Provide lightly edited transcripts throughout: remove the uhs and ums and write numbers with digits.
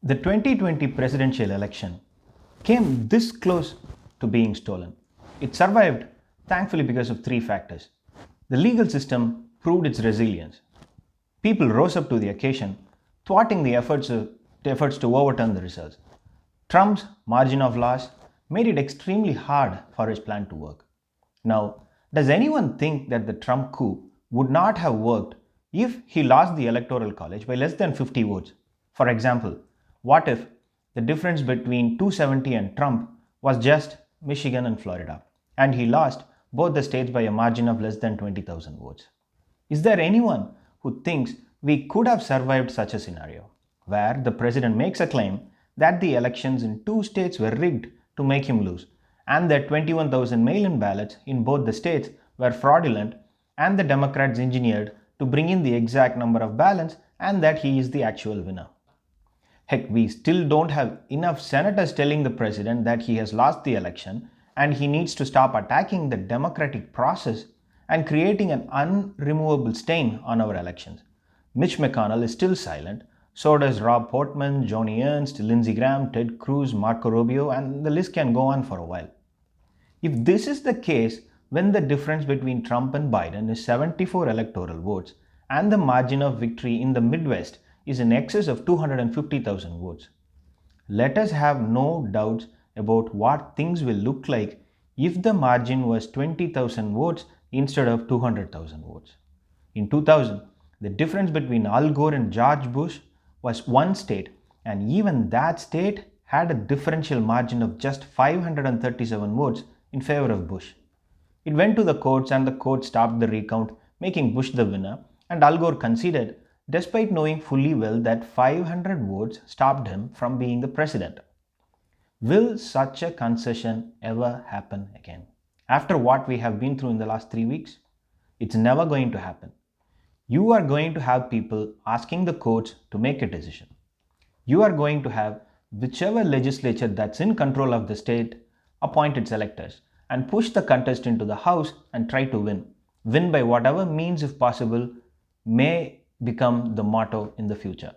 The 2020 presidential election came this close to being stolen. It survived, thankfully, because of three factors. The legal system proved its resilience. People rose up to the occasion, thwarting the efforts to overturn the results. Trump's margin of loss made it extremely hard for his plan to work. Now, does anyone think that the Trump coup would not have worked if he lost the Electoral College by less than 50 votes? For example, what if the difference between 270 and Trump was just Michigan and Florida, and he lost both the states by a margin of less than 20,000 votes? Is there anyone who thinks we could have survived such a scenario, where the president makes a claim that the elections in two states were rigged to make him lose, and that 21,000 mail in ballots in both the states were fraudulent, and the Democrats engineered to bring in the exact number of ballots, and that he is the actual winner? Heck, we still don't have enough senators telling the president that he has lost the election and he needs to stop attacking the democratic process and creating an unremovable stain on our elections. Mitch McConnell is still silent, so does Rob Portman, Joni Ernst, Lindsey Graham, Ted Cruz, Marco Rubio, and the list can go on for a while. If this is the case, when the difference between Trump and Biden is 74 electoral votes and the margin of victory in the Midwest is in excess of 250,000 votes, let us have no doubts about what things will look like if the margin was 20,000 votes instead of 200,000 votes. In 2000, the difference between Al Gore and George Bush was one state, and even that state had a differential margin of just 537 votes in favor of Bush. It went to the courts and the court stopped the recount, making Bush the winner, and Al Gore conceded, despite knowing fully well that 500 votes stopped him from being the president. Will such a concession ever happen again? After what we have been through in the last 3 weeks? It's never going to happen. You are going to have people asking the courts to make a decision. You are going to have whichever legislature that's in control of the state appoint its electors and push the contest into the House and try to win. Win by whatever means, if possible, may become the motto in the future.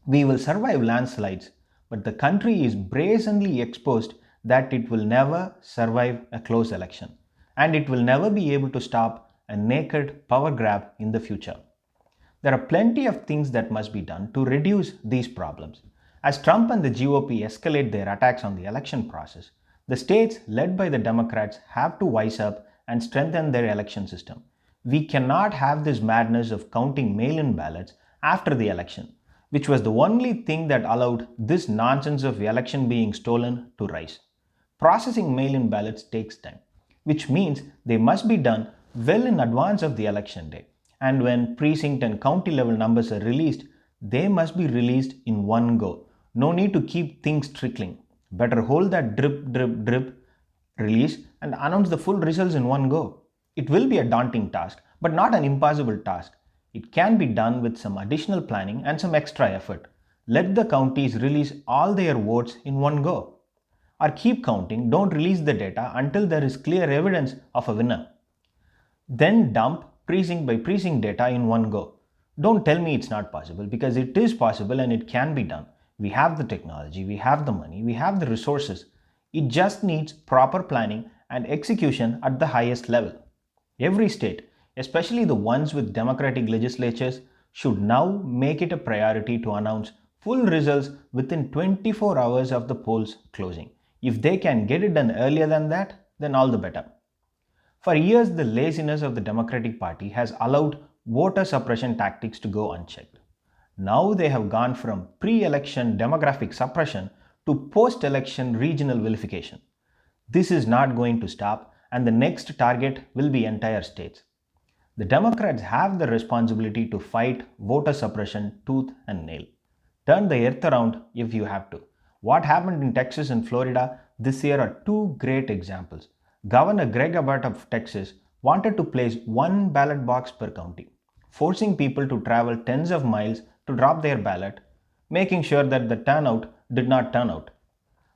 We will survive landslides, but the country is brazenly exposed that it will never survive a close election, and it will never be able to stop a naked power grab in the future. There are plenty of things that must be done to reduce these problems. As Trump and the GOP escalate their attacks on the election process, the states led by the Democrats have to wise up and strengthen their election system. We cannot have this madness of counting mail in ballots after the election, which was the only thing that allowed this nonsense of election being stolen to rise. Processing mail in ballots takes time, which means they must be done well in advance of the election day. And when precinct and county level numbers are released, they must be released in one go. No need to keep things trickling. Better hold that drip, drip, drip release and announce the full results in one go. It will be a daunting task, but not an impossible task. It can be done with some additional planning and some extra effort. Let the counties release all their votes in one go. Or keep counting, don't release the data until there is clear evidence of a winner. Then dump precinct by precinct data in one go. Don't tell me it's not possible, because it is possible and it can be done. We have the technology, we have the money, we have the resources. It just needs proper planning and execution at the highest level. Every state, especially the ones with democratic legislatures, should now make it a priority to announce full results within 24 hours of the polls closing. If they can get it done earlier than that, then all the better. For years, the laziness of the Democratic Party has allowed voter suppression tactics to go unchecked. Now they have gone from pre-election demographic suppression to post-election regional vilification. This is not going to stop, and the next target will be entire states. The Democrats have the responsibility to fight voter suppression tooth and nail. Turn the earth around if you have to. What happened in Texas and Florida this year are two great examples. Governor Greg Abbott of Texas wanted to place one ballot box per county, forcing people to travel tens of miles to drop their ballot, making sure that the turnout did not turn out.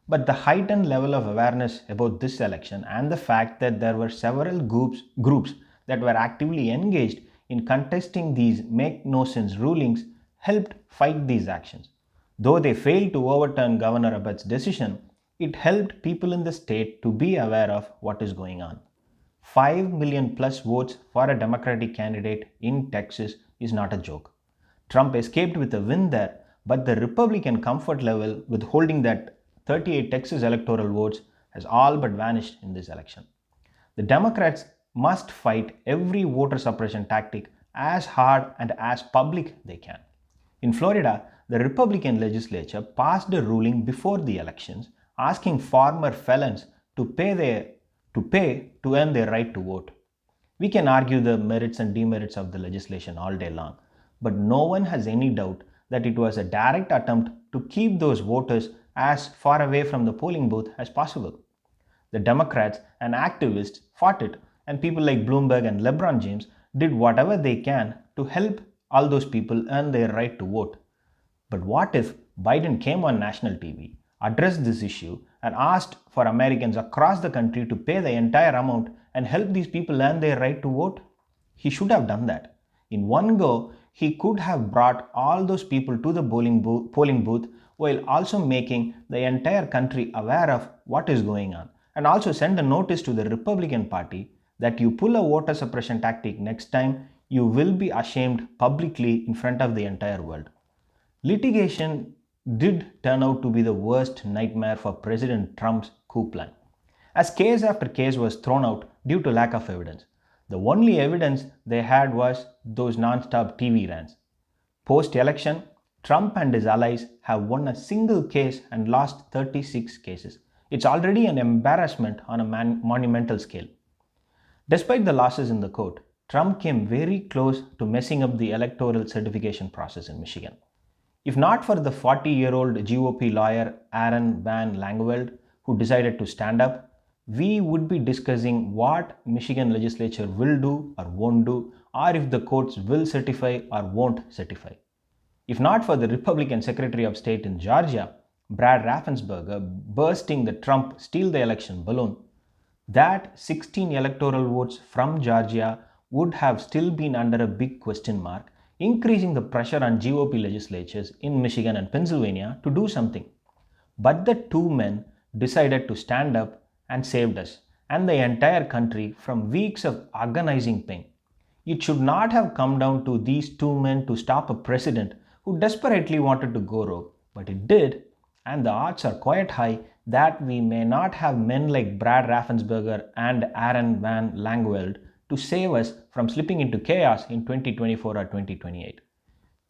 But the heightened level of awareness about this election and the fact that there were several groups that were actively engaged in contesting these make no sense rulings helped fight these actions. Though they failed to overturn Governor Abbott's decision, it helped people in the state to be aware of what is going on. 5 million plus votes for a Democratic candidate in Texas is not a joke. Trump escaped with a win there, but the Republican comfort level with holding that 38 Texas electoral votes has all but vanished in this election. The Democrats must fight every voter suppression tactic as hard and as public they can. In Florida, the Republican legislature passed a ruling before the elections asking former felons to pay to earn their right to vote. We can argue the merits and demerits of the legislation all day long, but no one has any doubt that it was a direct attempt to keep those voters as far away from the polling booth as possible. The Democrats and activists fought it, and people like Bloomberg and LeBron James did whatever they can to help all those people earn their right to vote. But what if Biden came on national TV, addressed this issue, and asked for Americans across the country to pay the entire amount and help these people learn their right to vote? He should have done that. In one go, he could have brought all those people to the polling booth while also making the entire country aware of what is going on, and also send a notice to the Republican Party that you pull a voter suppression tactic next time, you will be ashamed publicly in front of the entire world. Litigation did turn out to be the worst nightmare for President Trump's coup plan, as case after case was thrown out due to lack of evidence. The only evidence they had was those non-stop TV rants. Post-election, Trump and his allies have won a single case and lost 36 cases. It's already an embarrassment on a monumental scale. Despite the losses in the court, Trump came very close to messing up the electoral certification process in Michigan. If not for the 40-year-old GOP lawyer Aaron Van Langeveld, who decided to stand up, we would be discussing what Michigan legislature will do or won't do, or if the courts will certify or won't certify. If not for the Republican Secretary of State in Georgia, Brad Raffensperger, bursting the Trump steal the election balloon, that 16 electoral votes from Georgia would have still been under a big question mark, increasing the pressure on GOP legislatures in Michigan and Pennsylvania to do something. But the two men decided to stand up and saved us and the entire country from weeks of agonizing pain. It should not have come down to these two men to stop a president who desperately wanted to go rogue, but it did, and the odds are quite high that we may not have men like Brad Raffensperger and Aaron Van Langeveld to save us from slipping into chaos in 2024 or 2028.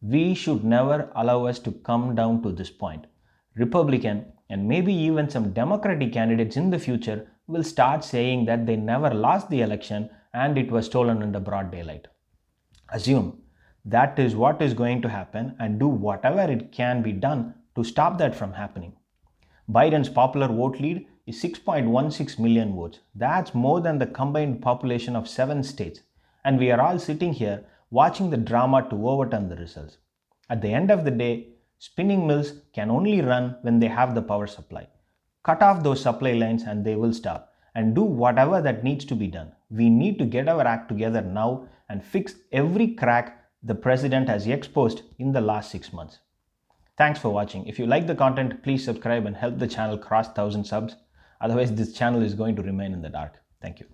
We should never allow us to come down to this point. Republican and maybe even some Democratic candidates in the future will start saying that they never lost the election and it was stolen under broad daylight. Assume that is what is going to happen and do whatever it can be done to stop that from happening. Biden's popular vote lead is 6.16 million votes. That's more than the combined population of 7 states. And we are all sitting here watching the drama to overturn the results. At the end of the day, spinning mills can only run when they have the power supply. Cut off those supply lines and they will stop, and do whatever that needs to be done. We need to get our act together now and fix every crack the president has exposed in the last 6 months. Thanks for watching. If you like the content, please subscribe and help the channel cross 1000 subs. Otherwise, this channel is going to remain in the dark. Thank you.